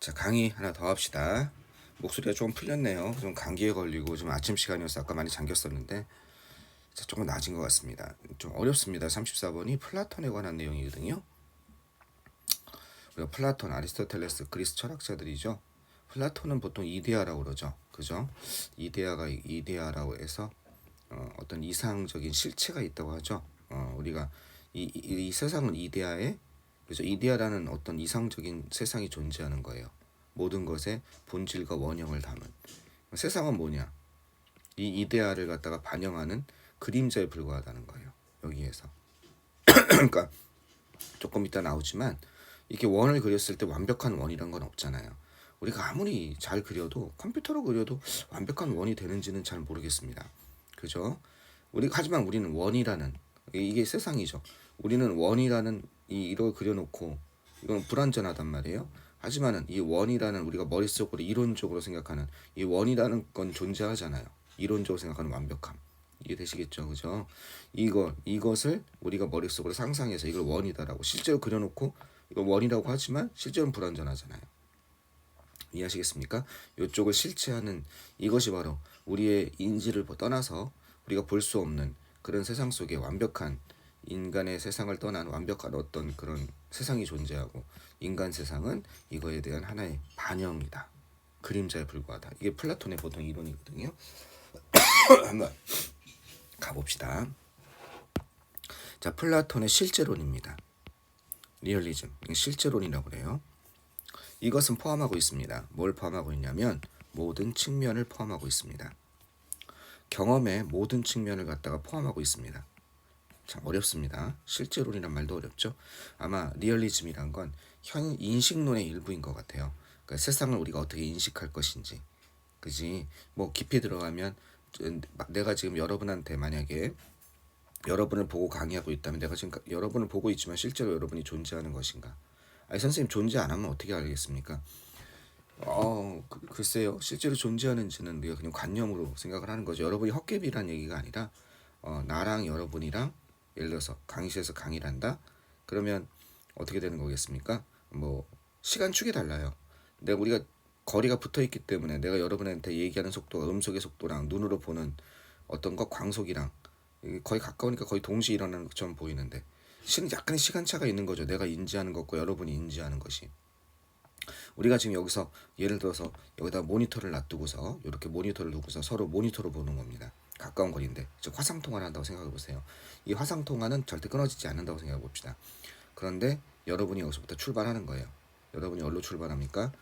자, 강의 하나 더 합시다. 목소리가 좀 풀렸네요. 좀 감기에 걸리고 좀 아침 시간이어서 아까 많이 잠겼었는데 조금 나아진 것 같습니다. 좀 어렵습니다. 34번이 플라톤에 관한 내용이거든요. 우리가 플라톤, 아리스토텔레스, 그리스 철학자들이죠. 플라톤은 보통 이데아라고 그러죠. 그죠? 이데아라고 해서 어떤 이상적인 실체가 있다고 하죠. 우리가 이 세상은 이데아에, 그죠? 이데아라는 어떤 이상적인 세상이 존재하는 거예요. 모든 것의 본질과 원형을 담은. 세상은 뭐냐? 이 이데아를 갖다가 반영하는 그림자에 불과하다는 거예요. 여기에서. 그러니까 조금 이따 나오지만 이렇게 원을 그렸을 때 완벽한 원이란 건 없잖아요. 우리가 아무리 잘 그려도, 컴퓨터로 그려도 완벽한 원이 되는지는 잘 모르겠습니다. 그죠? 하지만 우리는 원이라는, 이게 세상이죠. 우리는 원이라는 이걸 그려놓고 이건 불완전하단 말이에요. 하지만은 이 원이라는, 우리가 머릿속으로 이론적으로 생각하는 이 원이라는 건 존재하잖아요. 이론적으로 생각하는 완벽함. 이해되시겠죠? 그죠? 이것을 우리가 머릿속으로 상상해서 이걸 원이다라고 실제로 그려놓고 이걸 원이라고 하지만 실제로는 불완전하잖아요. 이해하시겠습니까? 이쪽을 실체하는 이것이 바로 우리의 인지를 떠나서 우리가 볼 수 없는 그런 세상 속에 완벽한, 인간의 세상을 떠난 완벽한 어떤 그런 세상이 존재하고, 인간 세상은 이거에 대한 하나의 반영이다. 그림자에 불과하다. 이게 플라톤의 보통 이론이거든요. 한번 가봅시다. 자, 플라톤의 실제론입니다. 리얼리즘, 실제론이라고 그래요. 이것은 포함하고 있습니다. 뭘 포함하고 있냐면 모든 측면을 포함하고 있습니다. 경험의 모든 측면을 갖다가 포함하고 있습니다. 참 어렵습니다. 실제론이란 말도 어렵죠. 아마 리얼리즘이란 건 현 인식론의 일부인 것 같아요. 그러니까 세상을 우리가 어떻게 인식할 것인지, 그지? 뭐 깊이 들어가면 내가 지금 여러분한테 만약에 여러분을 보고 강의하고 있다면 내가 지금 여러분을 보고 있지만 실제로 여러분이 존재하는 것인가? 아니 선생님 존재 안 하면 어떻게 알겠습니까? 글쎄요. 실제로 존재하는지는 우리가 그냥 관념으로 생각을 하는 거죠. 여러분이 헛개비란 얘기가 아니라 나랑 여러분이랑 예를 들어서 강의실에서 강의를 한다. 그러면 어떻게 되는 거겠습니까? 뭐 시간축이 달라요. 우리가 거리가 붙어 있기 때문에 내가 여러분한테 얘기하는 속도가 음속의 속도랑 눈으로 보는 어떤 것 광속이랑 거의 가까우니까 거의 동시에 일어나는 것처럼 보이는데 약간의 시간차가 있는 거죠. 내가 인지하는 것과 여러분이 인지하는 것이. 우리가 지금 여기서 예를 들어서 여기다 모니터를 놔두고서 이렇게 모니터를 두고서 서로 모니터로 보는 겁니다. 가까운 거리인데 즉 화상통화를 한다고 생각해 보세요. 이 화상통화는 절대 끊어지지 않는다고 생각해 봅시다. 그런데 여러분이 여기서부터 출발하는 거예요. 여러분이 어디로 출발합니까?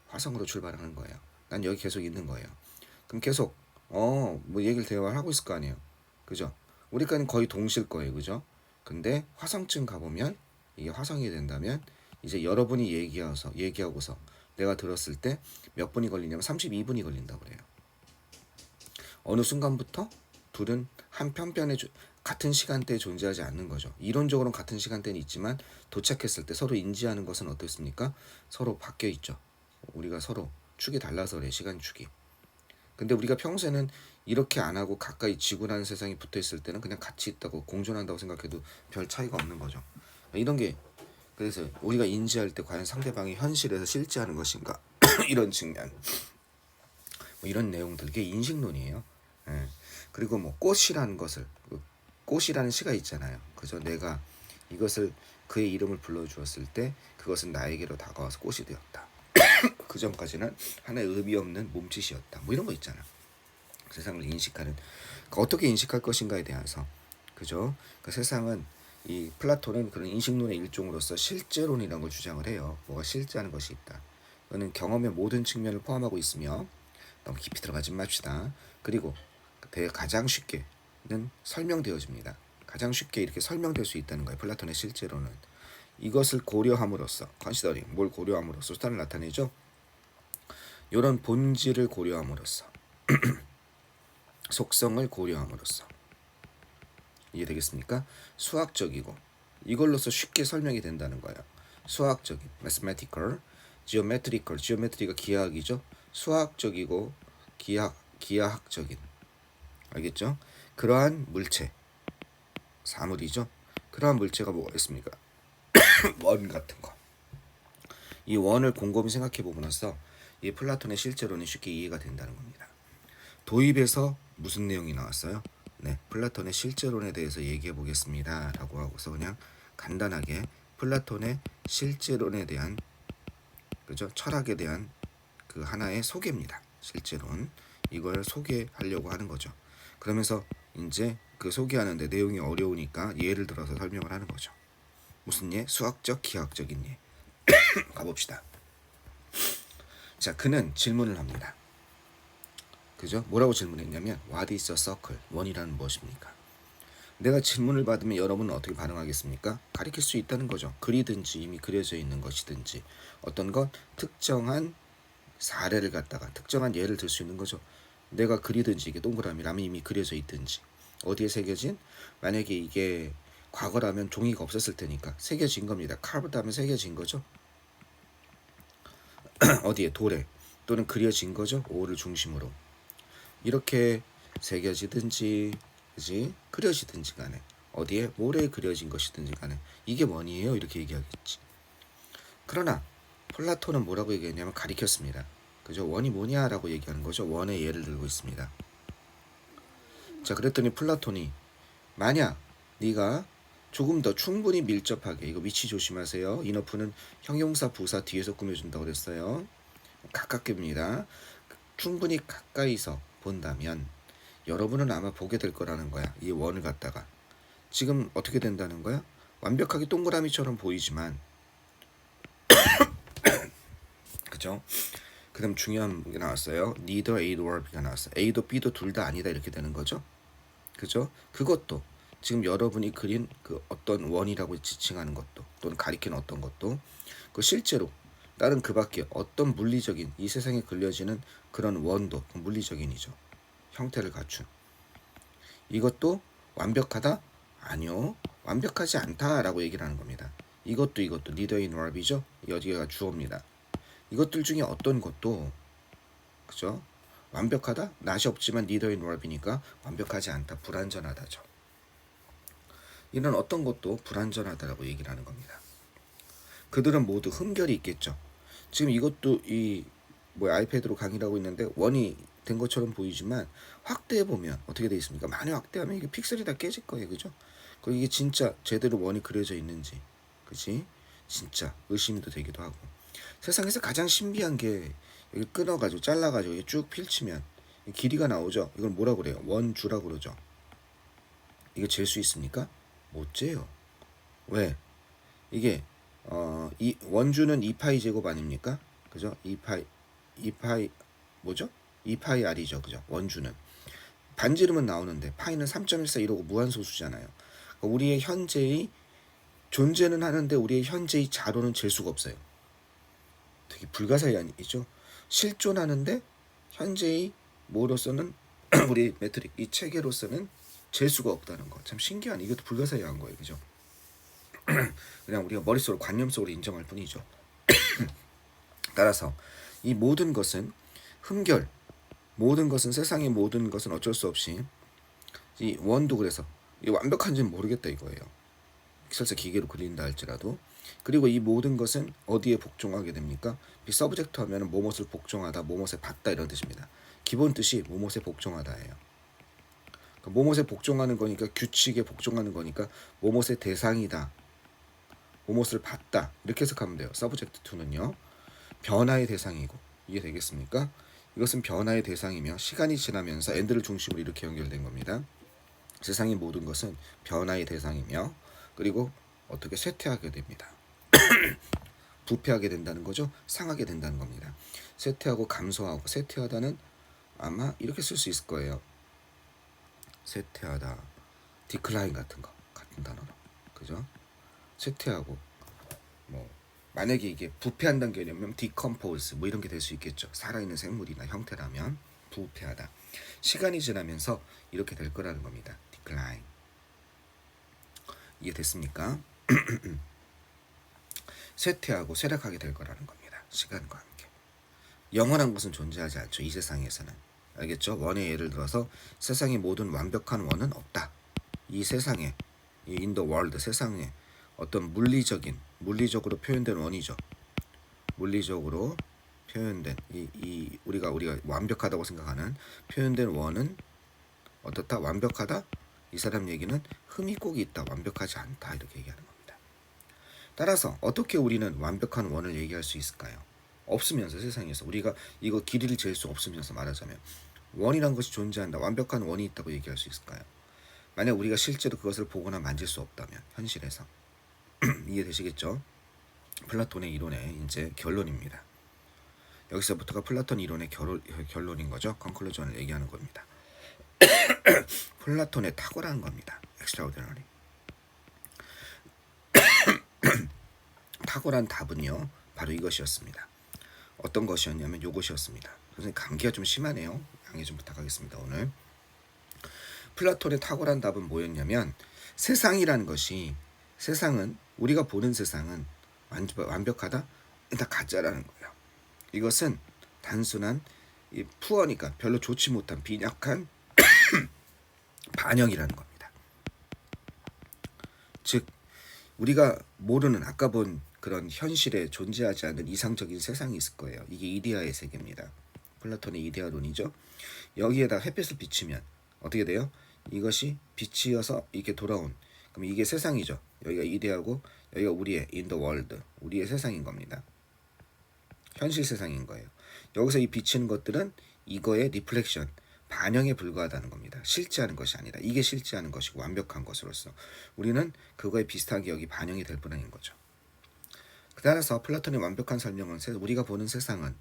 화성으로 출발하는 거예요. 난 여기 계속 있는 거예요. 그럼 계속 뭐 얘기를 대화를 하고 있을 거 아니에요. 그죠? 우리까지는 거의 동시일 거예요. 그죠? 근데 화성쯤 가보면 이게 화성이 된다면 이제 여러분이 얘기하고서 내가 들었을 때 몇 분이 걸리냐면 32분이 걸린다고 그래요. 어느 순간부터 둘은 한 편편에 같은 시간대에 존재하지 않는 거죠. 이론적으로는 같은 시간대는 있지만 도착했을 때 서로 인지하는 것은 어떻습니까? 서로 바뀌어 있죠. 우리가 서로 축이 달라서 그래, 시간 축이. 근데 우리가 평소에는 이렇게 안 하고 가까이 지구라는 세상이 붙어 있을 때는 그냥 같이 있다고 공존한다고 생각해도 별 차이가 없는 거죠. 이런 게, 그래서 우리가 인지할 때 과연 상대방이 현실에서 실제하는 것인가 이런 측면, 뭐 이런 내용들, 이게 인식론이에요. 그리고 뭐 꽃이라는 것을, 꽃이라는 시가 있잖아요. 그죠? 내가 이것을 그의 이름을 불러주었을 때 그것은 나에게로 다가와서 꽃이 되었다. 그 전까지는 하나의 의미 없는 몸짓이었다. 뭐 이런 거 있잖아. 세상을 인식하는, 그러니까 어떻게 인식할 것인가에 대해서, 그죠? 그 세상은 이 플라톤은 그런 인식론의 일종으로서 실제론이라는 걸 주장을 해요. 뭐가 실제하는 것이 있다. 그거는 경험의 모든 측면을 포함하고 있으며 너무 깊이 들어가지 맙시다. 그리고 가장 쉽게는 설명되어집니다. 가장 쉽게 이렇게 설명될 수 있다는 거예요. 플라톤의 실제론은 이것을 고려함으로써, 컨시더링, 뭘 고려함으로써 수단을 나타내죠. 이런 본질을 고려함으로써 속성을 고려함으로써, 이해되겠습니까? 수학적이고 이걸로서 쉽게 설명이 된다는 거예요. 수학적인, mathematical, geometrical, geometry가 기하학이죠. 수학적이고 기하학적인, 알겠죠? 그러한 물체, 사물이죠. 그러한 물체가 뭐가 있습니까? 원 같은 거. 이 원을 곰곰이 생각해 보고 나서 이 플라톤의 실제론이 쉽게 이해가 된다는 겁니다. 도입에서 무슨 내용이 나왔어요? 네, 플라톤의 실제론에 대해서 얘기해 보겠습니다 라고 하고서 그냥 간단하게 플라톤의 실제론에 대한, 그죠? 철학에 대한 그 하나의 소개입니다. 실제론. 이걸 소개하려고 하는 거죠. 그러면서 이제 그 소개하는데 내용이 어려우니까 예를 들어서 설명을 하는 거죠. 무슨 예? 수학적, 기하학적인 예. 가봅시다. 자, 그는 질문을 합니다. 그죠? 뭐라고 질문했냐면 What is a circle? 원이라는 무엇입니까? 내가 질문을 받으면 여러분은 어떻게 반응하겠습니까? 가리킬 수 있다는 거죠. 글이든지 이미 그려져 있는 것이든지 어떤 것 특정한 사례를 갖다가 특정한 예를 들 수 있는 거죠. 내가 그리든지 이게 동그라미라면 이미 그려져 있든지 어디에 새겨진? 만약에 이게 과거라면 종이가 없었을 테니까 새겨진 겁니다. carved 하면 새겨진 거죠. 어디에? 돌에. 또는 그려진 거죠. 오를 중심으로. 이렇게 새겨지든지 그지? 그려지든지 간에 어디에? 모래에 그려진 것이든지 간에 이게 원이에요. 이렇게 얘기하겠지. 그러나 플라톤은 뭐라고 얘기했냐면 가리켰습니다. 그죠? 원이 뭐냐라고 얘기하는 거죠. 원의 예를 들고 있습니다. 자, 그랬더니 플라톤이 만약 네가 조금 더 충분히 밀접하게, 이거 위치 조심하세요. 인어프는 형용사 부사 뒤에서 꾸며준다고 그랬어요. 가깝게입니다. 충분히 가까이서 본다면 여러분은 아마 보게 될 거라는 거야. 이 원을 갖다가 지금 어떻게 된다는 거야? 완벽하게 동그라미처럼 보이지만 그죠? 그 다음 중요한 게 나왔어요. Neither A nor B가 나왔어요. A도 B도 둘 다 아니다 이렇게 되는 거죠. 그죠? 그것도 지금 여러분이 그린 그 어떤 원이라고 지칭하는 것도 또는 가리키는 어떤 것도 그 실제로 다른 그 밖에 어떤 물리적인 이 세상에 그려지는 그런 원도 물리적인이죠. 형태를 갖춘 이것도 완벽하다? 아니요. 완벽하지 않다라고 얘기를 하는 겁니다. 이것도 neither A nor B죠. 여기가 주어입니다. 이것들 중에 어떤 것도 그죠? 완벽하다? 낯이 없지만 neither A nor B니까 완벽하지 않다. 불완전하다죠. 이런 어떤 것도 불완전하다라고 얘기를 하는 겁니다. 그들은 모두 흠결이 있겠죠. 지금 이것도 이 아이패드로 강의를 하고 있는데 원이 된 것처럼 보이지만 확대해 보면 어떻게 되어 있습니까? 많이 확대하면 이게 픽셀이 다 깨질 거예요, 그죠? 그리고 이게 진짜 제대로 원이 그려져 있는지, 그지? 진짜 의심도 되기도 하고. 세상에서 가장 신비한 게 여기 끊어가지고 잘라가지고 쭉 펼치면 길이가 나오죠. 이걸 뭐라 그래요? 원주라고 그러죠. 이거 잴 수 있습니까? 못 재요. 왜? 이게 이 원주는 2파이 제곱 아닙니까? 그죠? 2파이 뭐죠? 2파이 r이죠. 그죠? 원주는 반지름은 나오는데 파이는 3.14 이러고 무한소수잖아요. 그러니까 우리의 현재의 존재는 하는데 우리의 현재의 자로는 잴 수가 없어요. 되게 불가사의아니죠. 실존하는데 현재의 뭐로서는 우리 매트릭 이 체계로서는 잴 수가 없다는 거. 참 신기한, 이것도 불가사의한 거예요. 그죠? 그냥 우리가 머릿속으로 관념 속으로 인정할 뿐이죠. 따라서 이 모든 것은 흠결, 모든 것은 세상의 모든 것은 어쩔 수 없이 이 원도 그래서 이 완벽한지는 모르겠다 이거예요. 설사 기계로 그린다 할지라도. 그리고 이 모든 것은 어디에 복종하게 됩니까? 이 서브젝트 하면 뭐뭇을 복종하다, 뭐뭇에 받다 이런 뜻입니다. 기본 뜻이 뭐뭇에 복종하다예요. 그러니까 뭐뭇에 복종하는 거니까 규칙에 복종하는 거니까 뭐뭇의 대상이다, 뭐뭇을 받다 이렇게 해석하면 돼요. 서브젝트 2는요. 변화의 대상이고, 이해되겠습니까? 이것은 변화의 대상이며 시간이 지나면서 엔드를 중심으로 이렇게 연결된 겁니다. 세상의 모든 것은 변화의 대상이며 그리고 어떻게 쇠퇴하게 됩니다. 부패하게 된다는 거죠. 상하게 된다는 겁니다. 쇠퇴하고 감소하고, 쇠퇴하다는 아마 이렇게 쓸 수 있을 거예요. 쇠퇴하다, 디클라인 같은 거 같은 단어로, 그죠? 쇠퇴하고 뭐 만약에 이게 부패한다는 개념이면 디컴포즈 뭐 이런 게 될 수 있겠죠. 살아있는 생물이나 형태라면 부패하다. 시간이 지나면서 이렇게 될 거라는 겁니다. 디클라인. 이해됐습니까? 쇠퇴하고 쇠락하게 될 거라는 겁니다. 시간과 함께. 영원한 것은 존재하지 않죠. 이 세상에서는. 알겠죠? 원의 예를 들어서 세상의 모든 완벽한 원은 없다. 이 세상에, in the world, 세상에 어떤 물리적으로 표현된 원이죠. 물리적으로 표현된 이 우리가 완벽하다고 생각하는 표현된 원은 어떻다? 완벽하다? 이 사람 얘기는 흠이 꼭 있다. 완벽하지 않다. 이렇게 얘기하는 겁니다. 따라서 어떻게 우리는 완벽한 원을 얘기할 수 있을까요? 없으면서 세상에서 우리가 이거 길이를 잴 수 없으면서 말하자면 원이란 것이 존재한다. 완벽한 원이 있다고 얘기할 수 있을까요? 만약 우리가 실제로 그것을 보거나 만질 수 없다면 현실에서 이해되시겠죠? 플라톤의 이론의 이제 결론입니다. 여기서부터가 플라톤 이론의 결론인 거죠. 컨클루전을 얘기하는 겁니다. 플라톤의 탁월한 겁니다. extraordinary. 탁월한 답은요. 바로 이것이었습니다. 어떤 것이었냐면 이것이었습니다. 선생님 감기가 좀 심하네요. 양해 좀 부탁하겠습니다. 오늘 플라톤의 탁월한 답은 뭐였냐면 세상이라는 것이 세상은 우리가 보는 세상은 완벽하다? 다 가짜라는 거예요. 이것은 단순한 푸어니까 별로 좋지 못한 빈약한 반영이라는 겁니다. 즉 우리가 모르는 아까 본 그런 현실에 존재하지 않는 이상적인 세상이 있을 거예요. 이게 이데아의 세계입니다. 플라톤의 이데아론이죠. 여기에다 햇빛을 비추면 어떻게 돼요? 이것이 빛이어서 이렇게 돌아온 그럼 이게 세상이죠. 여기가 이데아고 여기가 우리의 in the world 우리의 세상인 겁니다. 현실 세상인 거예요. 여기서 이 비치는 것들은 이거의 리플렉션 반영에 불과하다는 겁니다. 실제하는 것이 아니라 이게 실제하는 것이고 완벽한 것으로서 우리는 그거에 비슷하게 여기 반영이 될 뿐인 거죠. 따라서 플라톤의 완벽한 설명은 우리가 보는 세상은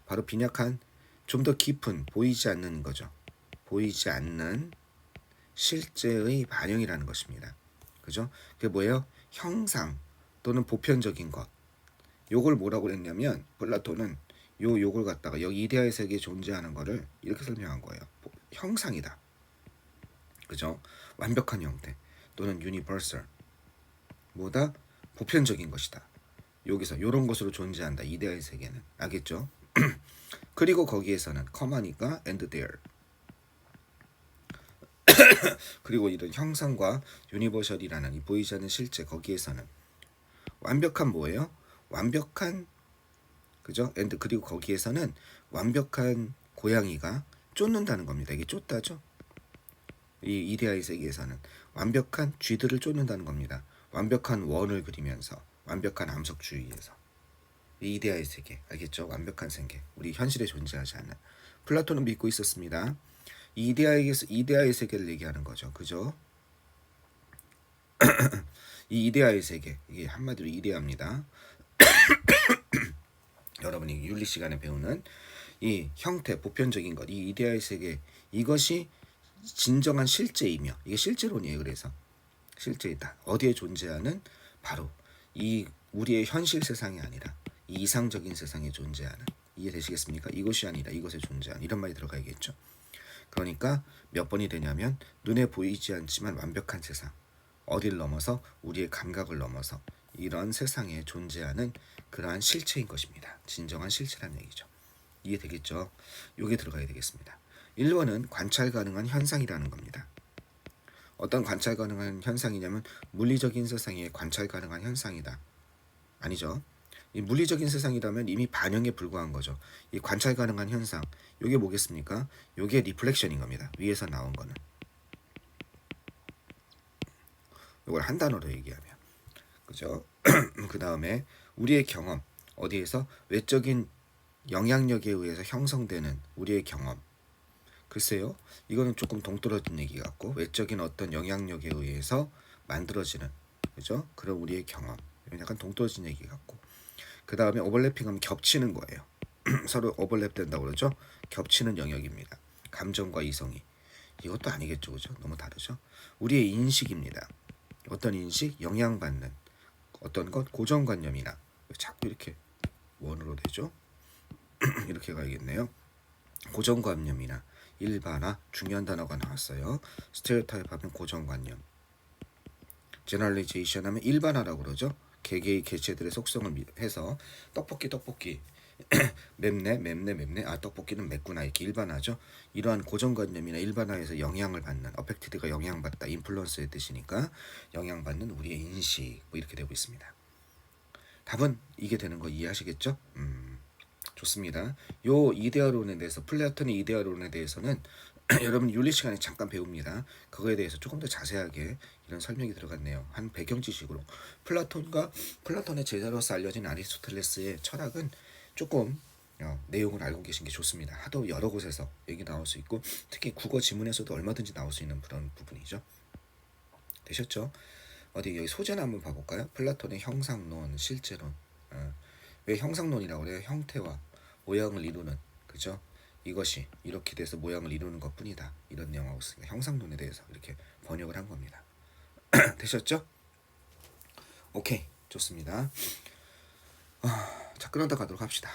바로 빈약한 좀 더 깊은 보이지 않는 거죠. 보이지 않는 실제의 반영이라는 것입니다. 그죠? 그게 뭐예요? 형상 또는 보편적인 것. 요걸 뭐라고 그랬냐면 플라톤은 요걸 갖다가 여기 이데아의 세계에 존재하는 거를 이렇게 설명한 거예요. 형상이다. 그죠? 완벽한 형태 또는 universal 뭐다? 보편적인 것이다. 여기서 요런 것으로 존재한다. 이데아의 세계는. 알겠죠? 그리고 거기에서는 커마니까 and there 그리고 이런 형상과 유니버셜이라는 이 보이지 않는 실제 거기에서는 완벽한 뭐예요? 완벽한 그죠? and 그리고 거기에서는 완벽한 고양이가 쫓는다는 겁니다. 이게 쫓다죠? 이 이데아의 세계에서는 완벽한 쥐들을 쫓는다는 겁니다. 완벽한 원을 그리면서 완벽한 암석주의에서 이 이데아의 세계 알겠죠? 완벽한 세계 우리 현실에 존재하지 않는 플라톤은 믿고 있었습니다. 이 이데아의 세계를 얘기하는 거죠. 그죠? 이 이데아의 세계 이게 한마디로 이데아입니다. 여러분이 윤리 시간에 배우는 이 형태 보편적인 것 이 이데아의 세계 이것이 진정한 실제이며 이게 실제론이에요. 그래서 실제이다. 어디에 존재하는 바로 이 우리의 현실 세상이 아니라 이 이상적인 세상에 존재하는 이해되시겠습니까? 이것이 아니라 이것에 존재하는 이런 말이 들어가야겠죠. 그러니까 몇 번이 되냐면 눈에 보이지 않지만 완벽한 세상 어딜 넘어서 우리의 감각을 넘어서 이런 세상에 존재하는 그러한 실체인 것입니다. 진정한 실체란 얘기죠. 이해되겠죠? 요게 들어가야 되겠습니다. 1번은 관찰 가능한 현상이라는 겁니다. 어떤 관찰 가능한 현상이냐면 물리적인 세상에 관찰 가능한 현상이다. 아니죠. 이 물리적인 세상이라면 이미 반영에 불과한 거죠. 이 관찰 가능한 현상, 요게 뭐겠습니까? 요게 리플렉션인 겁니다. 위에서 나온 거는. 요걸 한 단어로 얘기하면. 그죠? 그 다음에 우리의 경험, 어디에서 외적인 영향력에 의해서 형성되는 우리의 경험. 글쎄요, 이거는 조금 동떨어진 얘기 같고 외적인 어떤 영향력에 의해서 만들어지는 그죠? 그런 우리의 경험. 약간 동떨어진 얘기 같고 그 다음에 오버래핑하면 겹치는 거예요. 서로 오버랩 된다고 그러죠. 겹치는 영역입니다. 감정과 이성이 이것도 아니겠죠, 그죠? 너무 다르죠. 우리의 인식입니다. 어떤 인식, 영향받는 어떤 것, 고정관념이나 자꾸 이렇게 원으로 되죠. 이렇게 가야겠네요. 고정관념이나 일반화 중요한 단어가 나왔어요. 스테레오타입 하면 고정관념, 제너럴리제이션 하면 일반화라고 그러죠. 개개의 개체들의 속성을 해서 떡볶이 맵네 아 떡볶이는 맵구나 이렇게 일반화죠. 이러한 고정관념이나 일반화에서 영향을 받는 어펙티드가 영향받다 인플루언스의 뜻이니까 영향받는 우리의 인식 뭐 이렇게 되고 있습니다. 답은 이게 되는 거 이해하시겠죠? 좋습니다. 요 이데아론에 대해서 플라톤의 이데아론에 대해서는 여러분 윤리 시간에 잠깐 배웁니다. 그거에 대해서 조금 더 자세하게 이런 설명이 들어갔네요. 한 배경 지식으로 플라톤의 제자로서 알려진 아리스토텔레스의 철학은 조금 내용을 알고 계신 게 좋습니다. 하도 여러 곳에서 얘기 나올 수 있고 특히 국어 지문에서도 얼마든지 나올 수 있는 그런 부분이죠. 되셨죠? 어디 여기 소재나 한번 봐볼까요? 플라톤의 형상론, 실제론. 왜 형상론이라고 그래요? 형태와 모양을 이루는, 그죠? 이것이 이렇게 돼서 모양을 이루는 것뿐이다. 이런 내용하고 있습니다. 형상론에 대해서 이렇게 번역을 한 겁니다. 되셨죠? 오케이, 좋습니다. 자, 끊어다 가도록 합시다.